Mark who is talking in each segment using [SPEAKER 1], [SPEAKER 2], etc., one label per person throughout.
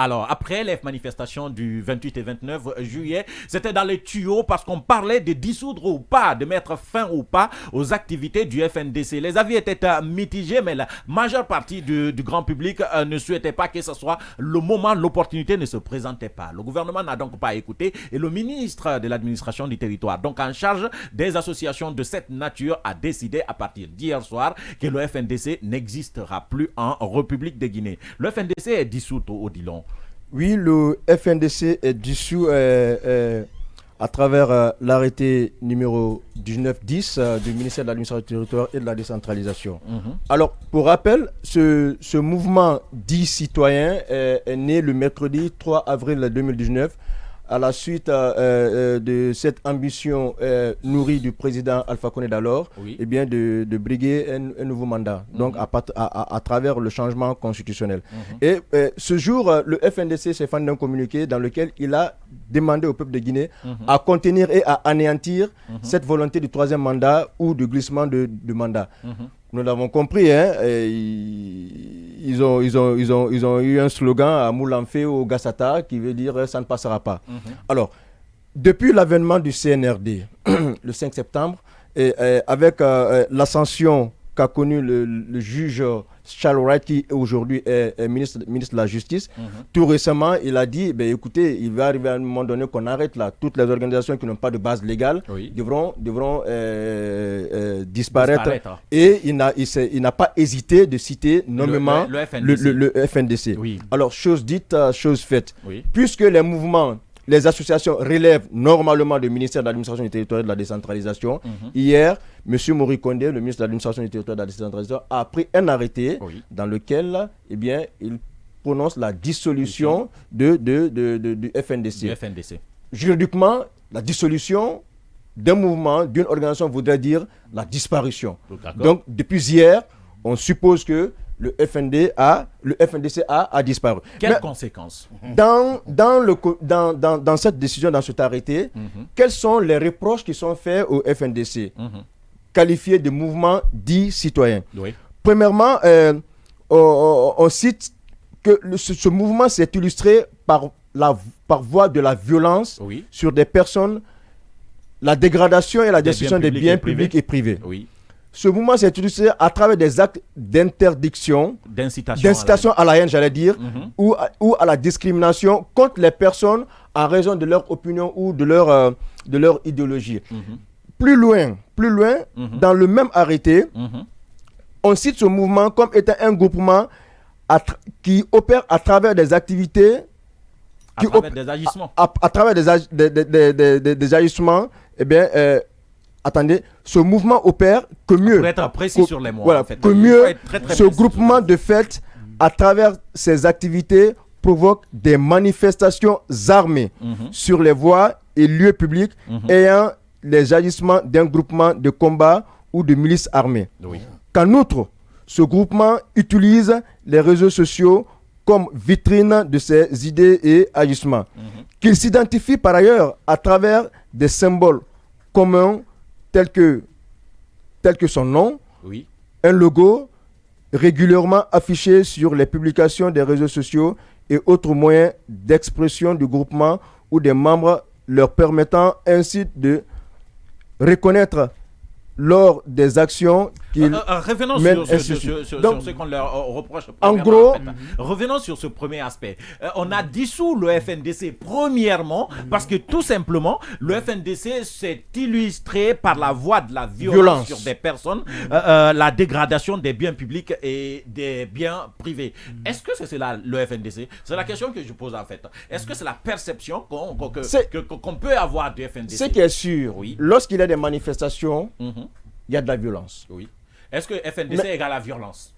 [SPEAKER 1] Alors, après les manifestations du 28 et 29 juillet, c'était dans les tuyaux parce qu'on parlait de dissoudre ou pas, de mettre fin ou pas aux activités du FNDC. Les avis étaient mitigés, mais la majeure partie du grand public ne souhaitait pas que ce soit le moment, l'opportunité ne se présentait pas. Le gouvernement n'a donc pas écouté et le ministre de l'administration du territoire, donc en charge des associations de cette nature, a décidé à partir d'hier soir que le FNDC n'existera plus en République de Guinée. Le FNDC est dissous, Odilon.
[SPEAKER 2] Oui, le FNDC est dissous à travers l'arrêté numéro 1910 du ministère de l'administration du territoire et de la décentralisation. Alors, pour rappel, ce mouvement dit citoyen est né le mercredi 3 avril 2019 à la suite de cette ambition nourrie du président Alpha Condé d'alors, eh bien de briguer un nouveau mandat, donc à travers le changement constitutionnel. Et ce jour, le FNDC s'est fait d'un communiqué dans lequel il a demandé au peuple de Guinée à contenir et à anéantir cette volonté du troisième mandat ou du glissement de mandat. Nous l'avons compris, hein, ils ont eu un slogan à Moulanfé au Gassata qui veut dire ça ne passera pas. Alors, depuis l'avènement du CNRD, le 5 septembre, et avec l'ascension qu'a connu le juge Charles Wright, qui aujourd'hui est ministre de la Justice, tout récemment, il a dit, écoutez, il va arriver à un moment donné qu'on arrête là. Toutes les organisations qui n'ont pas de base légale devront disparaître. Et il n'a pas hésité de citer nommément le FNDC. Alors, chose dite, chose faite. Puisque les mouvements, les associations relèvent normalement du ministère de l'administration du territoire et de la décentralisation. Hier, M. Mori Kondé, le ministre de l'administration du territoire et de la décentralisation, a pris un arrêté dans lequel il prononce la dissolution du FNDC. Juridiquement, la dissolution d'un mouvement, d'une organisation voudrait dire la disparition. Donc, depuis hier, on suppose que le FNDC a disparu.
[SPEAKER 1] Quelles conséquences
[SPEAKER 2] dans cette décision, dans cet arrêté, quels sont les reproches qui sont faits au FNDC, qualifiés de mouvement dit citoyen? Premièrement, on cite que ce mouvement s'est illustré par voie de la violence sur des personnes, la dégradation et la destruction des biens publics et privés. Ce mouvement s'est illustré à travers des actes d'interdiction, d'incitation à la haine, j'allais dire, ou à la discrimination contre les personnes en raison de leur opinion ou de leur idéologie. Plus loin, dans le même arrêté, on cite ce mouvement comme étant un groupement qui opère à travers des activités, à travers des agissements, attendez, ce mouvement opère que mieux.
[SPEAKER 1] Pour être précis sur les mots.
[SPEAKER 2] Voilà, que mieux, ce groupement de fait, à travers ses activités, provoque des manifestations armées sur les voies et lieux publics ayant les agissements d'un groupement de combat ou de milices armées. Qu'en outre, ce groupement utilise les réseaux sociaux comme vitrine de ses idées et agissements. Qu'il s'identifie par ailleurs à travers des symboles communs tels que son nom, un logo régulièrement affiché sur les publications des réseaux sociaux et autres moyens d'expression du groupement ou des membres, leur permettant ainsi de reconnaître lors des actions qu'ils
[SPEAKER 1] revenons
[SPEAKER 2] mènent
[SPEAKER 1] sur ce qu'on leur reproche.
[SPEAKER 2] En gros,
[SPEAKER 1] revenons sur ce premier aspect. On a dissous le FNDC premièrement parce que tout simplement le FNDC s'est illustré par la voie de la violence sur des personnes, la dégradation des biens publics et des biens privés. Est-ce que c'est cela le FNDC? C'est la question que je pose en fait. Est-ce que c'est la perception qu'on peut avoir du FNDC?
[SPEAKER 2] Ce qui est sûr, lorsqu'il y a des manifestations, il y a de la violence.
[SPEAKER 1] Est-ce que FNDC égale la violence?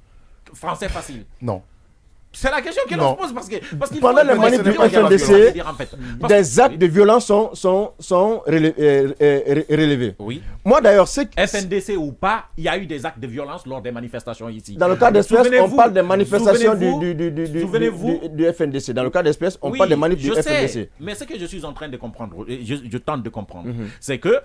[SPEAKER 1] Français facile.
[SPEAKER 3] Non.
[SPEAKER 1] C'est la question que l'on se pose parce que
[SPEAKER 2] pendant les manifs du FNDC, des actes de violence sont relevés. Moi d'ailleurs,
[SPEAKER 1] FNDC ou pas, il y a eu des actes de violence lors des manifestations ici.
[SPEAKER 2] Dans le cas d'espèce, on parle des manifestations du FNDC. Dans le cas d'espèce, on parle des manifs du FNDC.
[SPEAKER 1] Mais ce que je suis en train de comprendre, je tente de comprendre, c'est que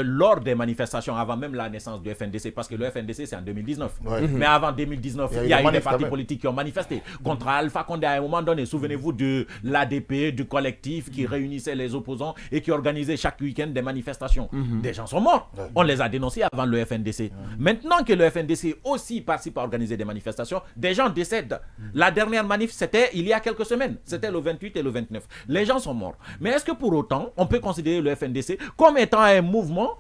[SPEAKER 1] lors des manifestations, avant même la naissance du FNDC, parce que le FNDC c'est en 2019, mais avant 2019, il y a eu des partis politiques qui ont manifesté. manifester contre Alpha Condé à un moment donné. Souvenez-vous de l'ADP, du collectif qui réunissait les opposants et qui organisait chaque week-end des manifestations. Des gens sont morts. On les a dénoncés avant le FNDC. Maintenant que le FNDC aussi participe à organiser des manifestations, des gens décèdent. La dernière manif, c'était il y a quelques semaines. C'était le 28 et le 29. Les gens sont morts. Mais est-ce que pour autant, on peut considérer le FNDC comme étant un mouvement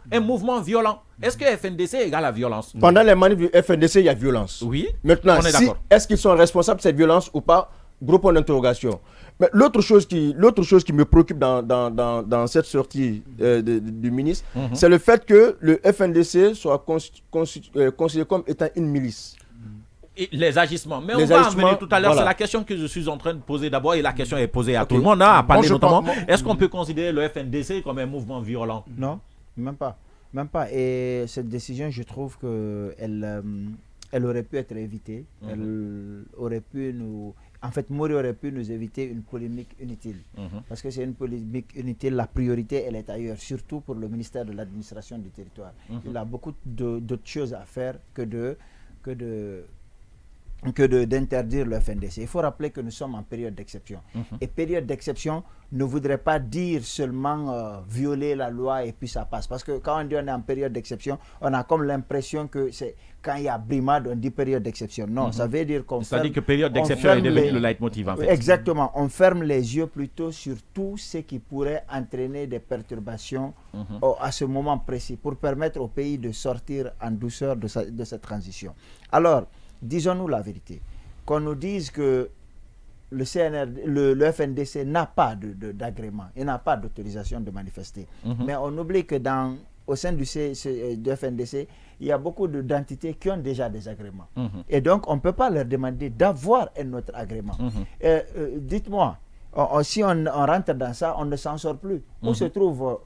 [SPEAKER 1] violent? Est-ce que FNDC égale la violence?
[SPEAKER 2] Pendant les manifs du FNDC, il y a violence.
[SPEAKER 1] Oui.
[SPEAKER 2] Maintenant,
[SPEAKER 1] on est d'accord.
[SPEAKER 2] Est-ce qu'ils sont responsables de cette violence ou pas? Gros point d'interrogation. Mais l'autre chose qui me préoccupe dans cette sortie du ministre, c'est le fait que le FNDC soit considéré comme étant une milice.
[SPEAKER 1] Et les agissements. Mais on va en venir tout à l'heure. Voilà. C'est la question que je suis en train de poser d'abord et la question est posée à tout le monde. À parler notamment. Est-ce qu'on peut considérer le FNDC comme un mouvement violent?
[SPEAKER 3] Non, même pas. Même pas. Et cette décision, je trouve qu'elle aurait pu être évitée. Elle aurait pu nous... En fait, Mori aurait pu nous éviter une polémique inutile. Parce que c'est une polémique inutile. La priorité, elle est ailleurs. Surtout pour le ministère de l'administration du territoire. Il a beaucoup d'autres choses à faire que d'interdire le FNDC. Il faut rappeler que nous sommes en période d'exception. Et période d'exception ne voudrait pas dire seulement violer la loi et puis ça passe. Parce que quand on dit on est en période d'exception, on a comme l'impression que c'est quand il y a brimade, on dit période d'exception. Non, ça veut dire qu'on
[SPEAKER 1] ça dit que période d'exception est devenu le leitmotiv en fait.
[SPEAKER 3] Exactement. On ferme les yeux plutôt sur tout ce qui pourrait entraîner des perturbations à ce moment précis pour permettre au pays de sortir en douceur de cette transition. Alors, disons-nous la vérité. Qu'on nous dise que le FNDC n'a pas d'agrément, il n'a pas d'autorisation de manifester. Mais on oublie que au sein du FNDC, il y a beaucoup d'entités qui ont déjà des agréments. Et donc, on ne peut pas leur demander d'avoir un autre agrément. Dites-moi, si on rentre dans ça, on ne s'en sort plus. Où se trouve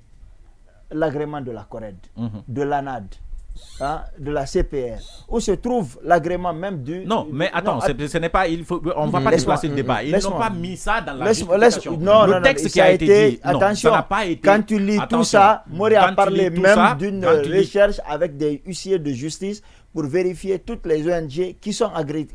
[SPEAKER 3] l'agrément de la CORED, de l'ANAD, de la CPR, où se trouve l'agrément même du...
[SPEAKER 1] Non, mais attends, ce n'est pas... on ne va pas déplacer le débat. Ils n'ont pas mis ça dans la justification.
[SPEAKER 3] Le texte qui a été dit... Attention, ça n'a pas été, quand tu lis tout ça, Mori a parlé même d'une recherche avec des huissiers de justice pour vérifier toutes les ONG qui sont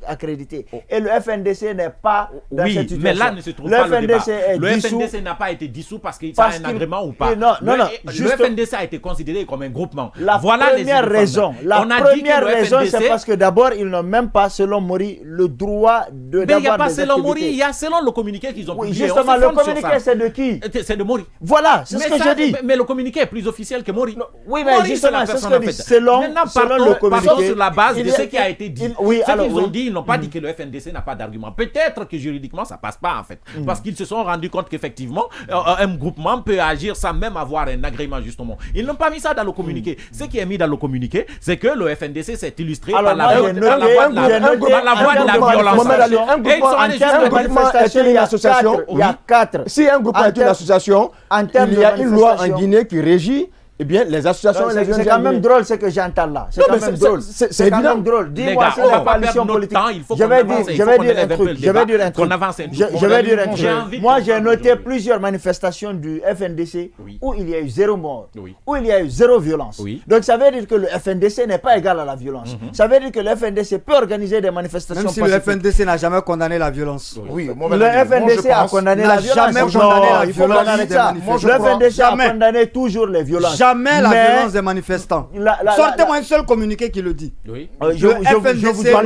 [SPEAKER 3] accréditées. Et le FNDC n'est pas dans cette situation.
[SPEAKER 1] Mais là ne se trouve pas le débat. Le FNDC n'a pas été dissous parce qu'il a un agrément ou pas. Le FNDC a été considéré comme un groupement.
[SPEAKER 3] La première raison, c'est parce que d'abord, ils n'ont même pas, selon Mori, le droit de...
[SPEAKER 1] Mais il n'y a pas selon Mori, il y a selon le communiqué qu'ils ont publié.
[SPEAKER 3] Justement, le communiqué, c'est de qui?
[SPEAKER 1] C'est de Mori.
[SPEAKER 3] Voilà, c'est ce que je dis.
[SPEAKER 1] Mais le communiqué est plus officiel que Mori.
[SPEAKER 3] Oui, mais justement, c'est ce que je dis. Selon le communiqué...
[SPEAKER 1] sur la base de ce qui a été dit. Ce qu'ils ont dit, ils n'ont pas dit que le FNDC n'a pas d'argument. Peut-être que juridiquement, ça ne passe pas en fait. Parce qu'ils se sont rendus compte qu'effectivement, un groupement peut agir sans même avoir un agrément justement. Ils n'ont pas mis ça dans le communiqué. Ce qui est mis dans le communiqué, c'est que le FNDC s'est illustré par la voie de la violence.
[SPEAKER 2] Un groupement est une association.
[SPEAKER 3] Il y a 4.
[SPEAKER 2] Si un groupement est une association, il y a une loi en Guinée qui régit eh bien, les associations...
[SPEAKER 3] C'est quand même drôle ce que j'entends là. C'est quand même drôle.
[SPEAKER 2] C'est
[SPEAKER 3] quand même drôle. Dis-moi, c'est la coalition politique. Je vais dire un truc. Moi, j'ai noté plusieurs manifestations du FNDC où il y a eu 0 mort, où il y a eu 0 violence. Donc, ça veut dire que le FNDC n'est pas égal à la violence. Ça veut dire que le FNDC peut organiser des manifestations pacifiques.
[SPEAKER 4] Même si le FNDC n'a jamais condamné la violence.
[SPEAKER 3] Oui, le FNDC a condamné la violence. Le FNDC a condamné toujours les violences.
[SPEAKER 4] Jamais la violence des manifestants. Sortez-moi un seul communiqué qui le dit.
[SPEAKER 3] Le FNDC, à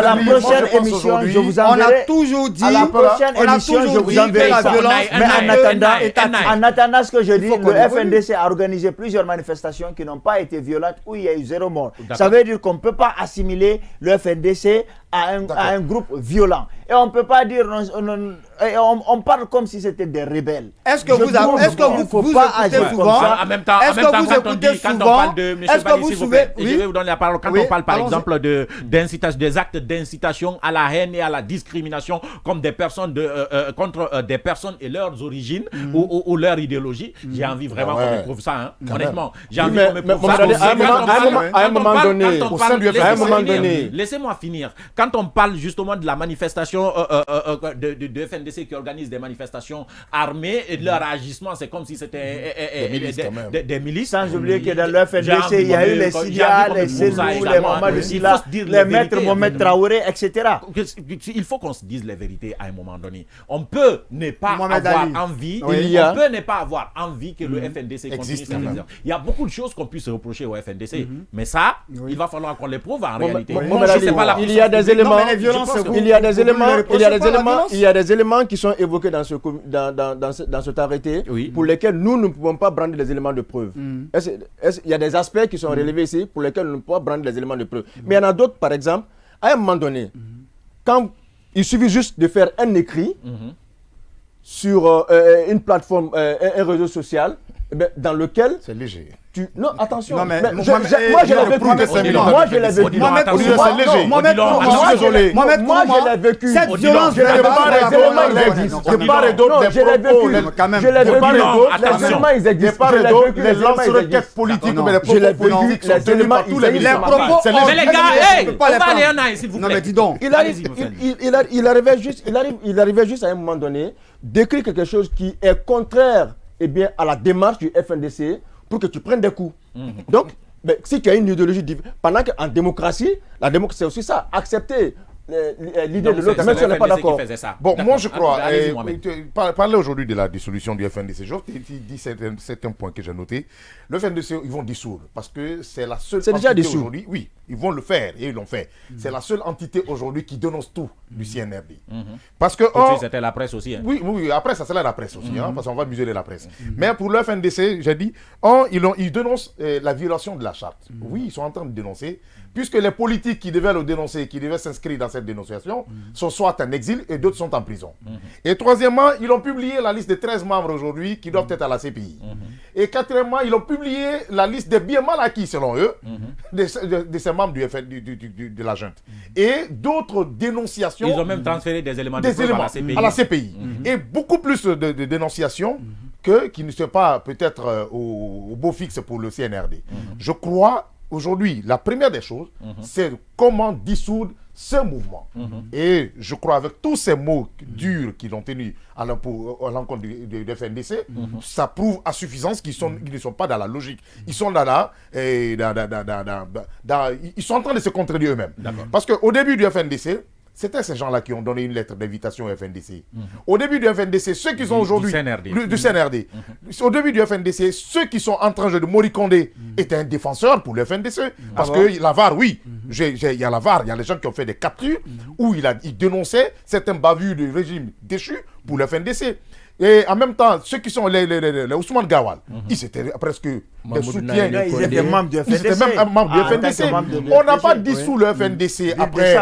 [SPEAKER 3] la prochaine émission, je vous enverrai.
[SPEAKER 4] On a toujours dit,
[SPEAKER 3] à la prochaine émission, je vous enverrai ça. Mais en attendant ce que je dis, le FNDC a organisé plusieurs manifestations qui n'ont pas été violentes, où il y a eu 0 mort. Ça veut dire qu'on ne peut pas assimiler le FNDC à un groupe violent. Et on ne peut pas dire... On parle comme si c'était des rebelles.
[SPEAKER 4] Est-ce que vous écoutez souvent?
[SPEAKER 1] En même temps, quand on parle de... Monsieur Bali, s'il vous plaît, je vais vous donner la parole. Quand on parle par exemple des actes d'incitation à la haine et à la discrimination comme des personnes contre des personnes et leurs origines ou leur idéologie, j'ai envie vraiment qu'on me prouve ça. Honnêtement, j'ai envie qu'on me prouve ça.
[SPEAKER 2] À un moment donné,
[SPEAKER 1] laissez-moi finir. quand on parle justement de la manifestation de FNDC qui organise des manifestations armées, et de leur agissement, c'est comme si c'était des milices.
[SPEAKER 3] Sans oublier que dans le FNDC, il y a eu les SIDA, les Selou, les Mamadou Silla, les maîtres Mohamed Traoré, etc.
[SPEAKER 1] Il faut qu'on se dise les vérités à un moment donné. On peut ne pas avoir envie, que le FNDC continue sa réserve. Il y a beaucoup de choses qu'on puisse reprocher au FNDC, mais ça, il va falloir qu'on les prouve en réalité.
[SPEAKER 2] Il y a des éléments qui sont évoqués dans cet arrêté pour lesquels nous ne pouvons pas brandir des éléments de preuve. Il y a des aspects qui sont relevés ici pour lesquels nous ne pouvons pas brandir des éléments de preuve. Mais il y en a d'autres, par exemple, à un moment donné, quand il suffit juste de faire un écrit sur une plateforme, un réseau social, dans lequel...
[SPEAKER 5] C'est léger.
[SPEAKER 2] Non, attention.
[SPEAKER 5] Non, mais
[SPEAKER 2] moi, je l'ai vécu. Moi, je l'ai vécu.
[SPEAKER 5] C'est léger.
[SPEAKER 2] Moi, je l'ai vécu.
[SPEAKER 4] Cette violence,
[SPEAKER 2] je l'ai vécu. Je l'ai vécu. Les éléments, ils existent.
[SPEAKER 5] Les lance-requêtes politiques, mais les propos politiques sont tenus par tous les
[SPEAKER 4] propos.
[SPEAKER 1] Mais les gars, on va aller en aille, s'il vous plaît.
[SPEAKER 4] Non, mais dis donc.
[SPEAKER 2] Il arrivait juste à un moment donné d'écrire quelque chose qui est contraire à la démarche du FNDC pour que tu prennes des coups. Donc, si tu as une idéologie, pendant qu'en démocratie, la démocratie c'est aussi ça, accepter l'idée de l'autre, même si on n'est pas d'accord.
[SPEAKER 5] Bon, moi je crois, parler aujourd'hui de la dissolution du FNDC, je dis certains points que j'ai notés. Le FNDC, ils vont dissoudre parce que c'est la seule entité aujourd'hui. Oui, ils vont le faire et ils l'ont fait. C'est la seule entité aujourd'hui qui dénonce tout du CNRD. Parce que
[SPEAKER 1] c'était la presse aussi. Hein.
[SPEAKER 5] Oui, après ça c'est la presse aussi, parce qu'on va museler la presse. Mais pour le FNDC, j'ai dit, ils dénoncent la violation de la charte. Oui, ils sont en train de dénoncer, puisque les politiques qui devaient le dénoncer, qui devaient s'inscrire dans cette dénonciation, sont soit en exil et d'autres sont en prison. Et troisièmement, ils ont publié la liste de 13 membres aujourd'hui qui doivent être à la CPI. Et quatrièmement, ils ont publié la liste des biens mal acquis, selon eux, de ces membres de la junte. Et d'autres dénonciations.
[SPEAKER 1] Ils ont même transféré des éléments de preuve
[SPEAKER 5] à la CPI. Et beaucoup plus de dénonciations qui ne sont pas peut-être au beau fixe pour le CNRD. Je crois, aujourd'hui, la première des choses, c'est comment dissoudre ce mouvement. Et je crois, avec tous ces mots durs qu'ils ont tenus à l'encontre du FNDC, ça prouve à suffisance qu'ils ne sont pas dans la logique. Ils sont ils sont en train de se contredire eux-mêmes. Parce qu'au début du FNDC, c'était ces gens-là qui ont donné une lettre d'invitation au FNDC. Au début du FNDC, ceux qui sont aujourd'hui... Du CNRD. Au début du FNDC, ceux qui sont en train de Morikondé étaient un défenseur pour le FNDC. Parce que la VAR, oui, il y a la VAR, il y a les gens qui ont fait des captures où il dénonçait certains bavures du régime déchu pour le FNDC. Et en même temps, ceux qui sont les Ousmane Gawal, ils étaient presque des soutiens.
[SPEAKER 3] Ils étaient membres du FNDC.
[SPEAKER 5] Ils étaient même membres du FNDC. On n'a pas dissous le FNDC après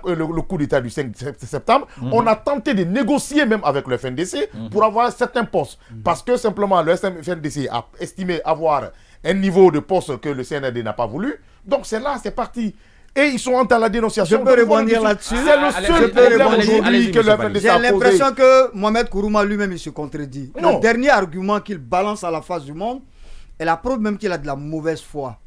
[SPEAKER 5] le coup d'État du 5 septembre. On a tenté de négocier même avec le FNDC pour avoir certains postes. Parce que simplement, le FNDC a estimé avoir un niveau de poste que le CNRD n'a pas voulu. Donc c'est là, c'est parti. Et ils sont dans la dénonciation.
[SPEAKER 4] Je peux rebondir là-dessus.
[SPEAKER 5] C'est le seul problème aujourd'hui que le FNDC a posé.
[SPEAKER 4] J'ai l'impression que Mohamed Kourouma lui-même, il se contredit. Le dernier argument qu'il balance à la face du monde est la preuve même qu'il a de la mauvaise foi.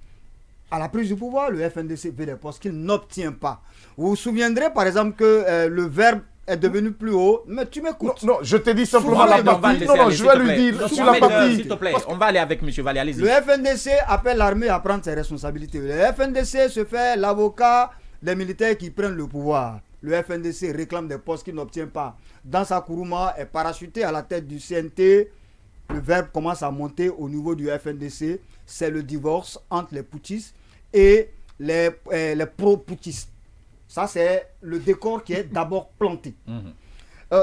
[SPEAKER 4] À la prise du pouvoir, le FNDC veut des postes qu'il n'obtient pas. Vous vous souviendrez par exemple que le verbe est devenu plus haut, mais tu m'écoutes.
[SPEAKER 5] Non, je te dis simplement la partie. Non, je vais lui dire sur la partie.
[SPEAKER 1] S'il te plaît, on va aller avec M. Vallée, allez-y.
[SPEAKER 4] Le FNDC appelle l'armée à prendre ses responsabilités. Le FNDC se fait l'avocat des militaires qui prennent le pouvoir. Le FNDC réclame des postes qu'il n'obtient pas. Dans sa Kourouma est parachuté à la tête du CNT. Le verbe commence à monter au niveau du FNDC. C'est le divorce entre les poutistes et les pro-poutistes. Ça, c'est le décor qui est d'abord planté.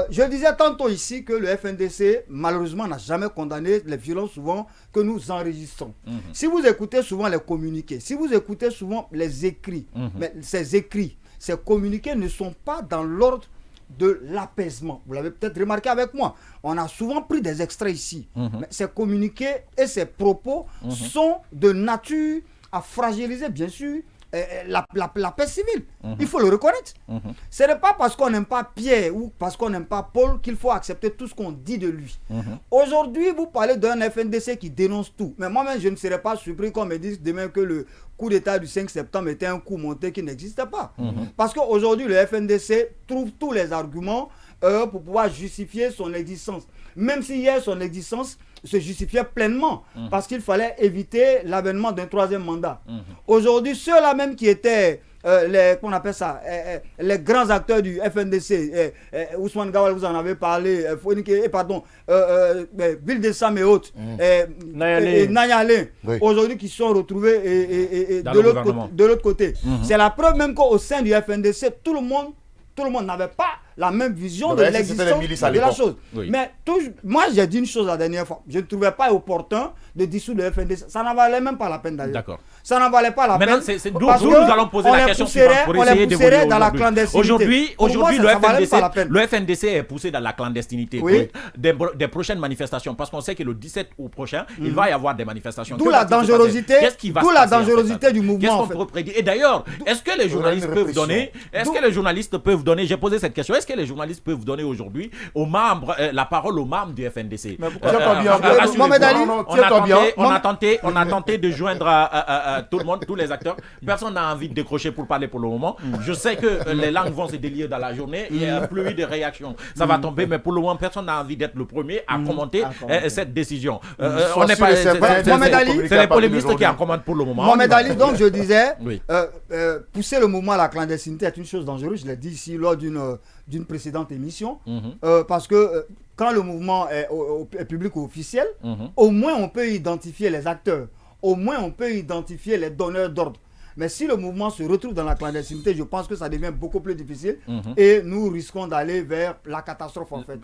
[SPEAKER 4] Je disais tantôt ici que le FNDC, malheureusement, n'a jamais condamné les violences souvent que nous enregistrons. Si vous écoutez souvent les communiqués, si vous écoutez souvent les écrits, mais ces écrits, ces communiqués ne sont pas dans l'ordre de l'apaisement. Vous l'avez peut-être remarqué avec moi. On a souvent pris des extraits ici. Mais ces communiqués et ces propos sont de nature à fragiliser, bien sûr, la paix civile. Il faut le reconnaître. Ce n'est pas parce qu'on n'aime pas Pierre ou parce qu'on n'aime pas Paul qu'il faut accepter tout ce qu'on dit de lui. Aujourd'hui, vous parlez d'un FNDC qui dénonce tout. Mais moi-même, je ne serais pas surpris qu'on me dise demain que le coup d'État du 5 septembre était un coup monté qui n'existait pas. Parce qu'aujourd'hui, le FNDC trouve tous les arguments pour pouvoir justifier son existence. Même si hier, son existence se justifiait pleinement, parce qu'il fallait éviter l'avènement d'un troisième mandat. Aujourd'hui, ceux-là même qui étaient qu'on appelle ça, les grands acteurs du FNDC, Ousmane Gawal, vous en avez parlé, Ville de Sam et autres, Nayalé, aujourd'hui qui sont retrouvés de l'autre côté. C'est la preuve même qu'au sein du FNDC, tout le monde n'avait pas la même vision de l'existence de la chose. Mais moi, j'ai dit une chose la dernière fois. Je ne trouvais pas opportun de dissoudre le FNDC. Ça n'en valait même pas la peine d'ailleurs. D'accord. Ça n'en valait pas la peine.
[SPEAKER 1] C'est d'où nous allons poser la question suivante pour essayer d'évoluer
[SPEAKER 4] dans la clandestinité.
[SPEAKER 1] Aujourd'hui, le FNDC est poussé dans la clandestinité. Oui. Des prochaines manifestations. Parce qu'on sait que le 17 août prochain, il va y avoir des manifestations.
[SPEAKER 4] D'où la dangerosité du mouvement.
[SPEAKER 1] Qu'est-ce qu'on peut prédire? Et d'ailleurs, est-ce que les journalistes peuvent donner, j'ai posé cette question, est-ce que les journalistes peuvent donner aujourd'hui aux membres, la parole aux membres du FNDC? On a tenté de joindre tout le monde, tous les acteurs. Personne n'a envie de décrocher pour parler pour le moment. Je sais que les langues vont se délier dans la journée. Il y a plus de réactions. Ça va tomber, mais pour le moment, personne n'a envie d'être le premier à commenter cette décision. On n'est pas. C'est les polémistes qui en commentent pour le moment.
[SPEAKER 4] Mohamed Ali, donc je disais, pousser le mouvement à la clandestinité est une chose dangereuse. Je l'ai dit ici lors d'une précédente émission, parce que quand le mouvement est public ou officiel, au moins on peut identifier les acteurs, au moins on peut identifier les donneurs d'ordre. Mais si le mouvement se retrouve dans la clandestinité, je pense que ça devient beaucoup plus difficile et nous risquons d'aller vers la catastrophe en fait.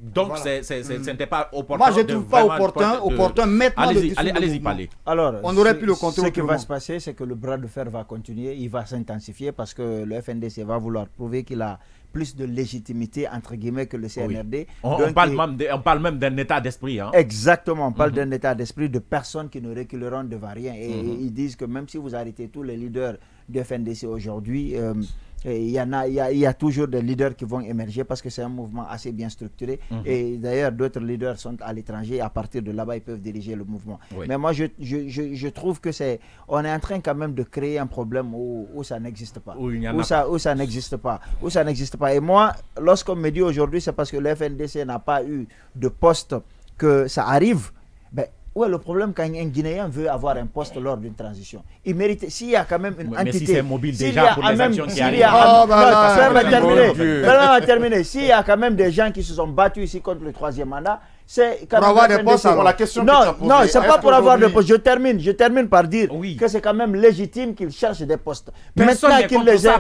[SPEAKER 1] Donc ce n'était pas opportun.
[SPEAKER 4] Moi je ne trouve pas opportun maintenant de dissoudre le mouvement.
[SPEAKER 3] Alors,
[SPEAKER 4] on aurait pu le contrôler.
[SPEAKER 3] Ce qui va se passer, c'est que le bras de fer va continuer, il va s'intensifier parce que le FNDC va vouloir prouver qu'il a plus de légitimité entre guillemets que le CNRD.
[SPEAKER 1] On parle même d'un état d'esprit. Hein.
[SPEAKER 3] Exactement, on parle d'un état d'esprit de personnes qui ne reculeront devant rien. Et ils disent que même si vous arrêtez tous les leaders du FNDC aujourd'hui, il y a toujours des leaders qui vont émerger parce que c'est un mouvement assez bien structuré. Et d'ailleurs, d'autres leaders sont à l'étranger et à partir de là-bas, ils peuvent diriger le mouvement. Oui. Mais moi, je trouve que on est en train quand même de créer un problème où ça n'existe pas. Où ça n'existe pas. Et moi, lorsqu'on me dit aujourd'hui, c'est parce que le FNDC n'a pas eu de poste que ça arrive. Où est le problème quand un Guinéen veut avoir un poste lors d'une transition? Il mérite, s'il y a quand même une entité...
[SPEAKER 1] Mais si c'est mobile déjà pour les actions qui arrivent...
[SPEAKER 3] terminer. S'il y a quand même des gens qui se sont battus ici contre le troisième mandat, c'est
[SPEAKER 4] pour avoir des postes.
[SPEAKER 5] La question
[SPEAKER 3] non, c'est pas pour avoir des postes. Je termine par dire que c'est quand même légitime qu'ils cherchent des postes.
[SPEAKER 1] Maintenant qu'ils les aient,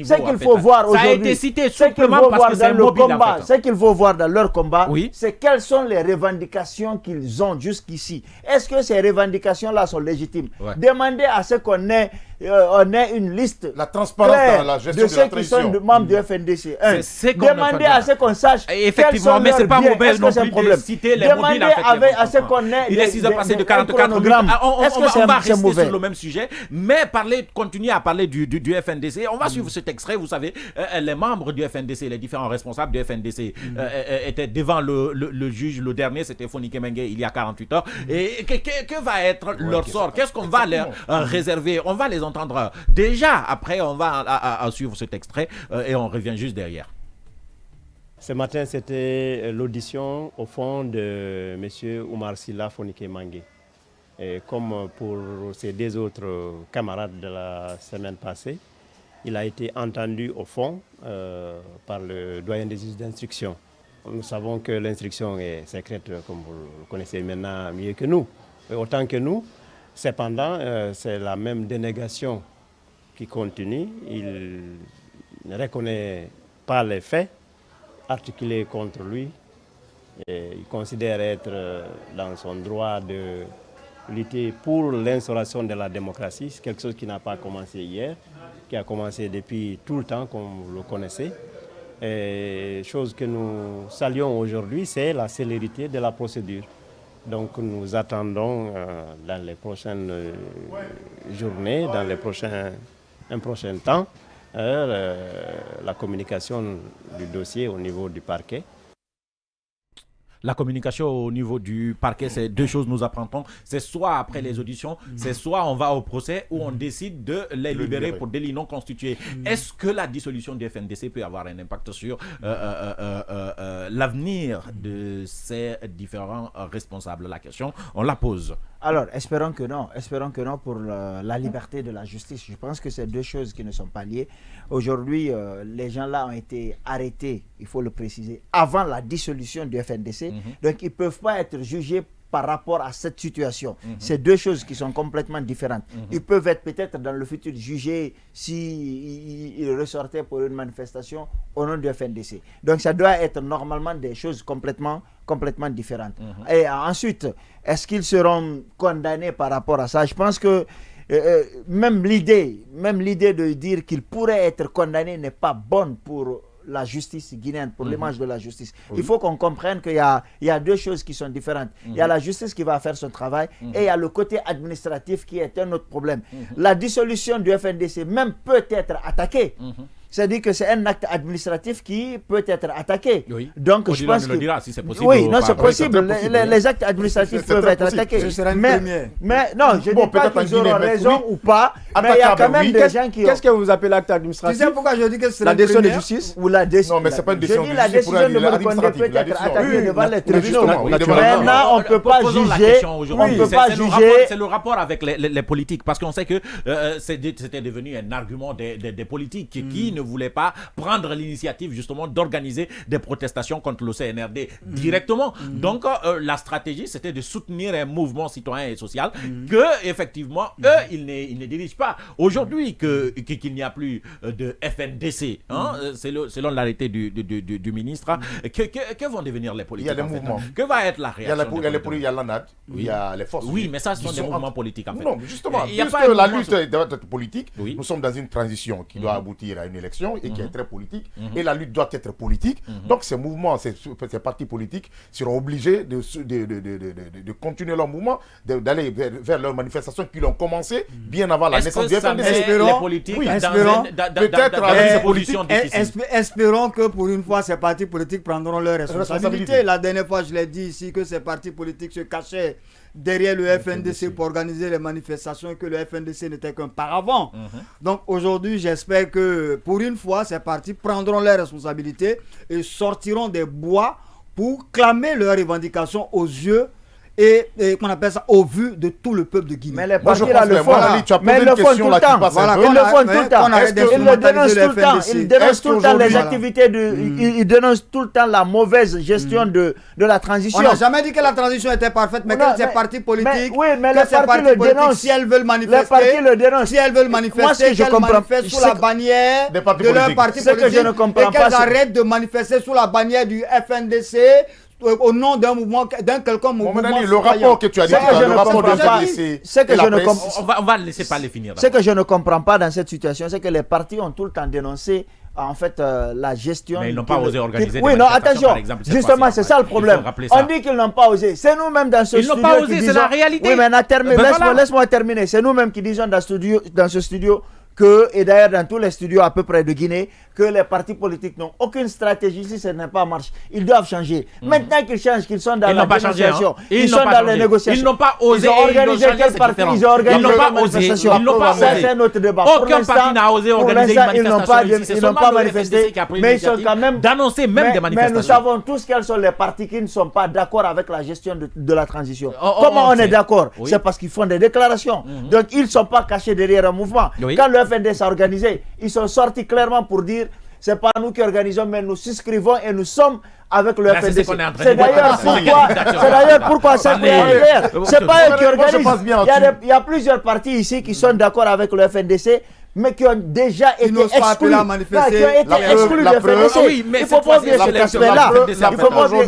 [SPEAKER 3] ce qu'il faut voir aujourd'hui,
[SPEAKER 1] ça a été cité simplement parce que c'est mobile.
[SPEAKER 3] Ce qu'il faut voir dans leur combat, c'est quelles sont les revendications qu'ils ont jusqu'ici. Est-ce que ces revendications-là sont légitimes? Demandez à ce qu'on ait une liste
[SPEAKER 5] la transparence dans la gestion
[SPEAKER 3] de ceux qui sont membres du FNDC. Demandez à ce qu'on sache
[SPEAKER 1] effectivement, mais c'est pas mauvais non plus de citer les mobiles.
[SPEAKER 3] Demandez à ce qu'on ait
[SPEAKER 1] il est 6 heures passées de 44 minutes. On va rester sur le même sujet, mais continuer à parler du FNDC. On va suivre cet extrait. Vous savez, les membres du FNDC, les différents responsables du FNDC étaient devant le juge. Le dernier, c'était Fonike Mengue, il y a 48 heures. Et que va être leur sort? Qu'est-ce qu'on va leur réserver? On va les entendre déjà. Après, on va suivre cet extrait et on revient juste derrière.
[SPEAKER 6] Ce matin, c'était l'audition au fond de M. Oumar Silla Fonike Mengue. Et comme pour ses deux autres camarades de la semaine passée, il a été entendu au fond par le doyen des juges d'instruction. Nous savons que l'instruction est secrète, comme vous le connaissez maintenant mieux que nous, et autant que nous. Cependant, c'est la même dénégation qui continue. Il ne reconnaît pas les faits articulés contre lui. Et il considère être dans son droit de lutter pour l'instauration de la démocratie. C'est quelque chose qui n'a pas commencé hier, qui a commencé depuis tout le temps, comme vous le connaissez. Et chose que nous saluons aujourd'hui, c'est la célérité de la procédure. Donc nous attendons dans les prochaines journées, dans un prochain temps, la communication du dossier au niveau du parquet.
[SPEAKER 1] La communication au niveau du parquet, c'est deux choses nous apprendrons. C'est soit après les auditions, c'est soit on va au procès où on décide de les libérer pour délit non constitué. Est-ce que la dissolution du FNDC peut avoir un impact sur l'avenir de ces différents responsables? La question, on la pose.
[SPEAKER 3] Alors, espérons que non pour la liberté de la justice. Je pense que c'est deux choses qui ne sont pas liées. Aujourd'hui, les gens-là ont été arrêtés, il faut le préciser, avant la dissolution du FNDC. Donc, ils ne peuvent pas être jugés par rapport à cette situation. C'est deux choses qui sont complètement différentes. Ils peuvent être peut-être dans le futur jugés s'ils ressortaient pour une manifestation au nom du FNDC. Donc ça doit être normalement des choses complètement différentes. Et ensuite, est-ce qu'ils seront condamnés par rapport à ça? Je pense que même l'idée de dire qu'ils pourraient être condamnés n'est pas bonne pour la justice guinéenne, pour l'image de la justice. Il faut qu'on comprenne qu'il y a deux choses qui sont différentes. Il y a la justice qui va faire son travail et il y a le côté administratif qui est un autre problème. La dissolution du FNDC même peut être attaquée. C'est-à-dire que c'est un acte administratif qui peut être attaqué.
[SPEAKER 1] Oui.
[SPEAKER 3] Donc, je pense
[SPEAKER 1] que... le dira, si c'est possible.
[SPEAKER 3] Oui, non, c'est possible. Les actes administratifs peuvent être attaqués.
[SPEAKER 4] Ce sera une première.
[SPEAKER 3] Mais non, je ne dis pas qu'ils auront raison ou pas, mais il y a quand même des gens qui ont...
[SPEAKER 2] Qu'est-ce que vous appelez acte
[SPEAKER 4] Tu
[SPEAKER 2] administratif?
[SPEAKER 4] sais pourquoi je dis que c'est
[SPEAKER 2] La décision de justice?
[SPEAKER 3] Ou la décision.
[SPEAKER 5] Non, mais c'est pas une décision
[SPEAKER 3] Je dis
[SPEAKER 5] de
[SPEAKER 3] la
[SPEAKER 5] justice pour
[SPEAKER 3] décision de
[SPEAKER 5] la
[SPEAKER 3] Modiconde peut être attaquée devant les tribunaux.
[SPEAKER 5] Maintenant,
[SPEAKER 3] on ne peut pas juger. On ne peut pas juger.
[SPEAKER 1] C'est le rapport avec les politiques, parce qu'on sait que c'était devenu un argument des politiques qui ne voulaient pas prendre l'initiative justement d'organiser des protestations contre le CNRD directement. Donc la stratégie, c'était de soutenir un mouvement citoyen et social que effectivement eux ils ne dirigent pas. Aujourd'hui qu'il n'y a plus de FNDC, selon l'arrêté du ministre, que vont devenir les politiques?
[SPEAKER 5] Il y a des mouvements.
[SPEAKER 1] Que va être la réaction?
[SPEAKER 5] Il y a l'ANAD, il y a les forces.
[SPEAKER 1] Oui, mais ça ce sont des mouvements politiques en fait.
[SPEAKER 5] Non, justement,
[SPEAKER 1] il y a
[SPEAKER 5] puisque
[SPEAKER 1] pas
[SPEAKER 5] la lutte doit être politique, nous sommes dans une transition qui doit aboutir à une élection et qui est très politique. Et la lutte doit être politique. Donc ces mouvements, ces partis politiques seront obligés de continuer leur mouvement, d'aller vers leurs manifestations qui ont commencé bien avant la naissance du FNDC.
[SPEAKER 1] Les politiques
[SPEAKER 4] espérons que pour une fois ces partis politiques prendront leurs responsabilités. La dernière fois je l'ai dit ici que ces partis politiques se cachaient derrière le FNDC pour organiser les manifestations et que le FNDC n'était qu'un paravent. Donc aujourd'hui, j'espère que pour une fois, ces partis prendront leurs responsabilités et sortiront des bois pour clamer leurs revendications aux yeux et qu'on appelle ça au vu de tout le peuple de Guinée.
[SPEAKER 3] Mais les partis là le font, mais ils le font tout le temps. Ils le font tout le temps. Ils le dénoncent tout le temps. Ils dénoncent tout le temps les activités ils dénoncent tout le temps la mauvaise gestion de la transition.
[SPEAKER 4] On n'a jamais dit que la transition était parfaite, mais que ces partis politiques,
[SPEAKER 3] mais les partis le dénoncent.
[SPEAKER 4] Si elles veulent manifester,
[SPEAKER 3] les partis le dénoncent.
[SPEAKER 4] Si elles veulent manifester, qu'elles manifestent sous la bannière de leur parti politique et qu'elles arrêtent de manifester sous la bannière du FNDC au nom d'un mouvement, d'un quelconque mouvement.
[SPEAKER 5] Le rapport que tu as dit, le rapport de FNDC,
[SPEAKER 1] on va laisser pas les finir.
[SPEAKER 3] Ce que je ne comprends pas dans cette situation, c'est que les partis ont tout le temps dénoncé en fait la gestion.
[SPEAKER 1] Mais ils n'ont pas osé organiser.
[SPEAKER 3] Oui, non, attention. Justement, c'est ça le problème. On dit qu'ils n'ont pas osé. C'est nous-mêmes dans ce studio.
[SPEAKER 1] Ils n'ont pas osé, c'est la réalité.
[SPEAKER 3] Oui, mais laisse-moi terminer. C'est nous-mêmes qui disons dans ce studio que, et d'ailleurs dans tous les studios à peu près de Guinée, que les partis politiques n'ont aucune stratégie si ce n'est pas en marche. Ils doivent changer. Maintenant qu'ils changent, qu'ils sont dans la négociation, ils sont dans les négociations.
[SPEAKER 1] Ils n'ont pas osé.
[SPEAKER 3] Ils ont organisé quel parti? Ils ont organisé
[SPEAKER 1] quelle manifestation? Ils n'ont pas osé.
[SPEAKER 3] Ça, c'est un autre débat.
[SPEAKER 1] Aucun parti n'a osé organiser une manifestation.
[SPEAKER 3] Ils n'ont pas manifesté, mais ils sont quand même
[SPEAKER 1] d'annoncer même des manifestations.
[SPEAKER 3] Mais nous savons tous quels sont les partis qui ne sont pas d'accord avec la gestion de la transition. Comment on est d'accord? C'est parce qu'ils font des déclarations. Donc ils ne sont pas cachés derrière un mouvement. Quand le FND s'est organisé, ils sont sortis clairement pour dire c'est pas nous qui organisons, mais nous souscrivons et nous sommes avec le FNDC. C'est d'ailleurs pourquoi ça c'est pas eux qui organisent. Il y a plusieurs partis ici qui sont d'accord avec le FNDC, mais qui ont déjà été exclus. Du FNDC. Il ne faut pas oublier cet aspect-là. Il faut pas oublier.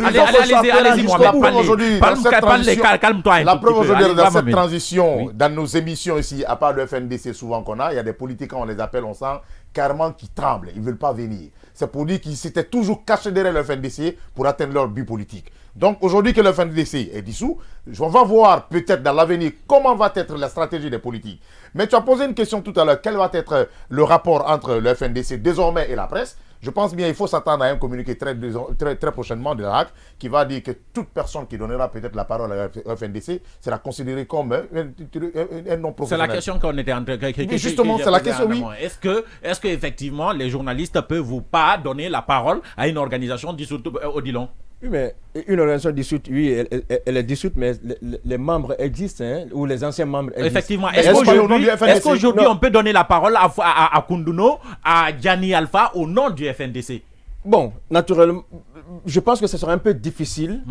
[SPEAKER 1] Allez-y, calme-toi.
[SPEAKER 5] La preuve aujourd'hui dans cette transition, dans nos émissions ici, à part le FNDC souvent qu'on a, il y a des politiques, on les appelle, on sent carrément qui tremblent, ils ne veulent pas venir. C'est pour dire qu'ils s'étaient toujours cachés derrière le FNDC pour atteindre leur but politique. Donc aujourd'hui que le FNDC est dissous, on va voir peut-être dans l'avenir comment va être la stratégie des politiques. Mais tu as posé une question tout à l'heure, quel va être le rapport entre le FNDC désormais et la presse? Je pense bien qu'il faut s'attendre à un communiqué très prochainement de la HAC qui va dire que toute personne qui donnera peut-être la parole à la FNDC sera considérée comme un non professionnel.
[SPEAKER 1] C'est la question qu'on était en train de...
[SPEAKER 5] Justement, c'est la question, oui.
[SPEAKER 1] Est-ce que effectivement les journalistes peuvent ou pas donner la parole à une organisation dissoute, Odilon?
[SPEAKER 2] Oui, mais une organisation dissoute, oui, elle est dissoute, mais les membres existent, hein, ou les anciens membres existent.
[SPEAKER 1] Effectivement. Est-ce qu'aujourd'hui, on peut donner la parole à Koundouno, à Gianni Alpha au nom du FNDC?
[SPEAKER 2] Bon, naturellement, je pense que ce sera un peu difficile,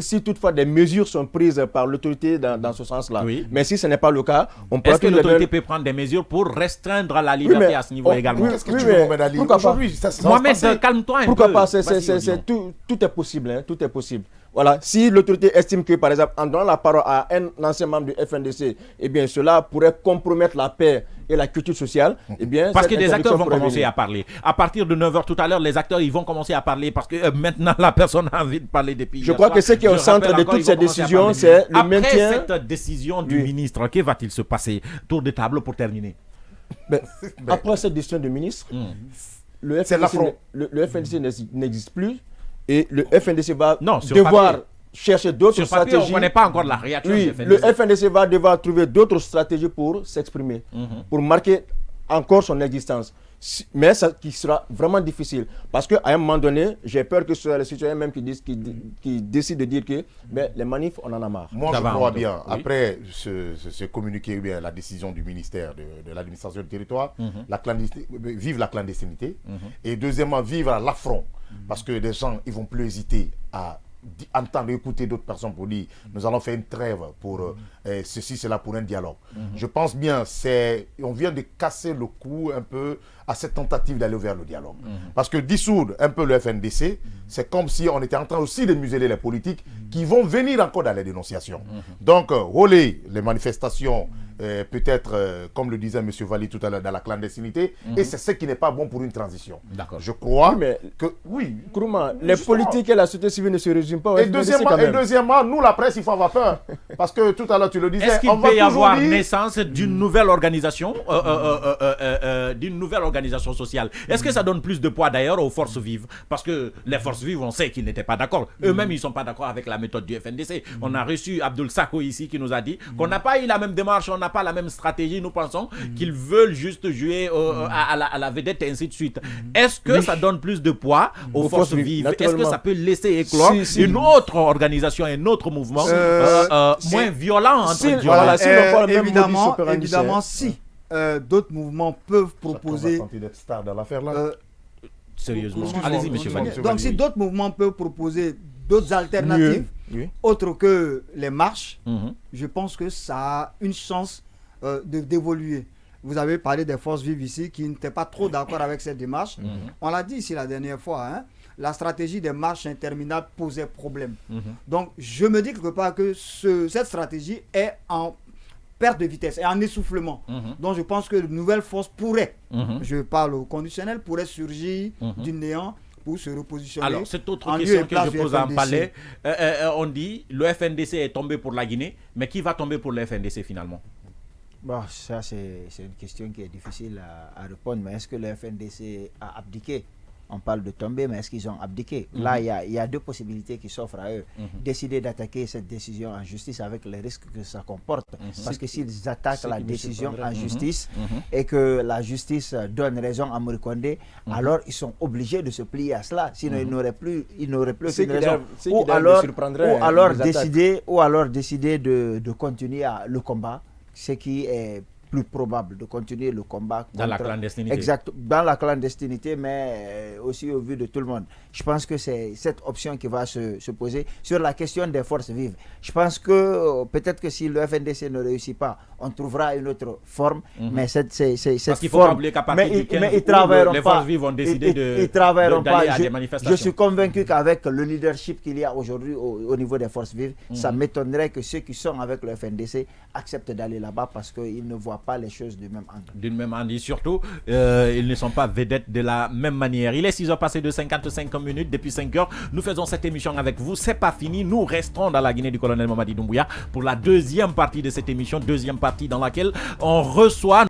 [SPEAKER 2] si toutefois des mesures sont prises par l'autorité dans ce sens-là.
[SPEAKER 1] Oui.
[SPEAKER 2] Mais si ce n'est pas le cas, on peut...
[SPEAKER 1] Est-ce que l'autorité peut prendre des mesures pour restreindre la liberté à ce niveau également?
[SPEAKER 5] Qu'est-ce que tu veux, Mohamed Ali? Aujourd'hui,
[SPEAKER 1] Mohamed, calme-toi un peu.
[SPEAKER 2] Pourquoi pas? Tout est possible, hein, tout est possible. Voilà, si l'autorité estime que, par exemple, en donnant la parole à un ancien membre du FNDC, eh bien, cela pourrait compromettre la paix et la culture sociale, eh bien...
[SPEAKER 1] Parce que des acteurs vont commencer à parler. À partir de 9h tout à l'heure, les acteurs, ils vont commencer à parler parce que maintenant, la personne a envie de parler depuis...
[SPEAKER 2] Je crois que ce qui est au centre de toutes ces décisions, c'est le maintien...
[SPEAKER 1] Après cette décision du ministre, que va-t-il se passer? Tour de table pour terminer.
[SPEAKER 2] Après cette décision du ministre, le FNDC n'existe plus. Et le FNDC va devoir chercher d'autres stratégies.
[SPEAKER 1] On ne connaît pas encore la réaction du FNDC.
[SPEAKER 2] Le FNDC va devoir trouver d'autres stratégies pour s'exprimer, pour marquer encore son existence. Mais ça qui sera vraiment difficile. Parce qu'à un moment donné, j'ai peur que ce soit les citoyens même qui décident de dire que les manifs, on en a marre.
[SPEAKER 5] Moi, je crois bien, après ce communiqué, bien, la décision du ministère de l'administration du territoire, vive la clandestinité. Et deuxièmement, vivre à l'affront. Parce que les gens, ils ne vont plus hésiter à entendre, écouter d'autres personnes pour dire nous allons faire une trêve pour ceci, cela, pour un dialogue. Je pense bien, on vient de casser le cou un peu à cette tentative d'aller vers le dialogue. Parce que dissoudre un peu le FNDC, c'est comme si on était en train aussi de museler les politiques qui vont venir encore dans les dénonciations. Donc, rouler les manifestations, peut-être, comme le disait M. Valli tout à l'heure, dans la clandestinité, et c'est ce qui n'est pas bon pour une transition. Je crois que... Oui,
[SPEAKER 2] Kourouma, les politiques et la société civile ne se résument pas.
[SPEAKER 5] Et deuxièmement, nous, la presse, il faut avoir peur. Parce que tout à l'heure, tu le disais,
[SPEAKER 1] est-ce qu'il peut y avoir naissance d'une nouvelle organisation, sociale? Est-ce que ça donne plus de poids d'ailleurs aux forces vives? Parce que les forces vives, on sait qu'ils n'étaient pas d'accord. Eux-mêmes, ils ne sont pas d'accord avec la méthode du FNDC. On a reçu Abdoul Sako ici qui nous a dit qu'on n'a pas eu la même démarche, on n'a pas la même stratégie. Nous pensons qu'ils veulent juste jouer à la vedette et ainsi de suite. Est-ce que ça donne plus de poids aux forces vives? Est-ce que ça peut laisser éclore une autre organisation, un autre mouvement moins violent
[SPEAKER 4] évidemment, si d'autres mouvements peuvent proposer...
[SPEAKER 1] Sérieusement. Allez-y, monsieur Valli.
[SPEAKER 4] Donc, si d'autres mouvements peuvent proposer d'autres alternatives autres que les marches, je pense que ça a une chance d'évoluer. Vous avez parlé des forces vives ici qui n'étaient pas trop d'accord avec cette démarche. On l'a dit ici la dernière fois, hein, la stratégie des marches interminables posait problème. Donc, je me dis quelque part que cette stratégie est en perte de vitesse et en essoufflement. Donc, je pense que de nouvelles forces pourraient, je parle au conditionnel, pourraient surgir du néant pour se repositionner.
[SPEAKER 1] Alors, cette autre question que je pose en palais, on dit le FNDC est tombé pour la Guinée, mais qui va tomber pour le FNDC finalement?
[SPEAKER 3] Bon, ça, c'est une question qui est difficile à répondre, mais est-ce que le FNDC a abdiqué? On parle de tomber, mais est-ce qu'ils ont abdiqué? Là, il y a deux possibilités qui s'offrent à eux. Décider d'attaquer cette décision en justice avec les risques que ça comporte. Parce que s'ils attaquent la décision en justice et que la justice donne raison à Mori Kondé, alors ils sont obligés de se plier à cela. Sinon, ils n'auraient plus aucune raison. Ou alors décider de continuer le combat, ce qui est plus probable, de continuer le combat
[SPEAKER 1] dans la clandestinité.
[SPEAKER 3] Exact, dans la clandestinité, mais aussi au vu de tout le monde. Je pense que c'est cette option qui va se poser sur la question des forces vives. Je pense que peut-être que si le FNDC ne réussit pas, on trouvera une autre forme, mais cette
[SPEAKER 1] parce qu'il faut pas oublier qu'à partir du 15 août, les forces vives ont décidé d'aller à des manifestations.
[SPEAKER 3] Je suis convaincu qu'avec le leadership qu'il y a aujourd'hui au niveau des forces vives, ça m'étonnerait que ceux qui sont avec le FNDC acceptent d'aller là-bas parce qu'ils ne voient voient pas les choses du même angle.
[SPEAKER 1] D'une même manière, surtout, ils ne sont pas vedettes de la même manière. Il est 6h passé de 55 minutes. Depuis 5h, nous faisons cette émission avec vous. C'est pas fini. Nous resterons dans la Guinée du colonel Mamadi Doumbouya pour la deuxième partie de cette émission. Deuxième partie dans laquelle on reçoit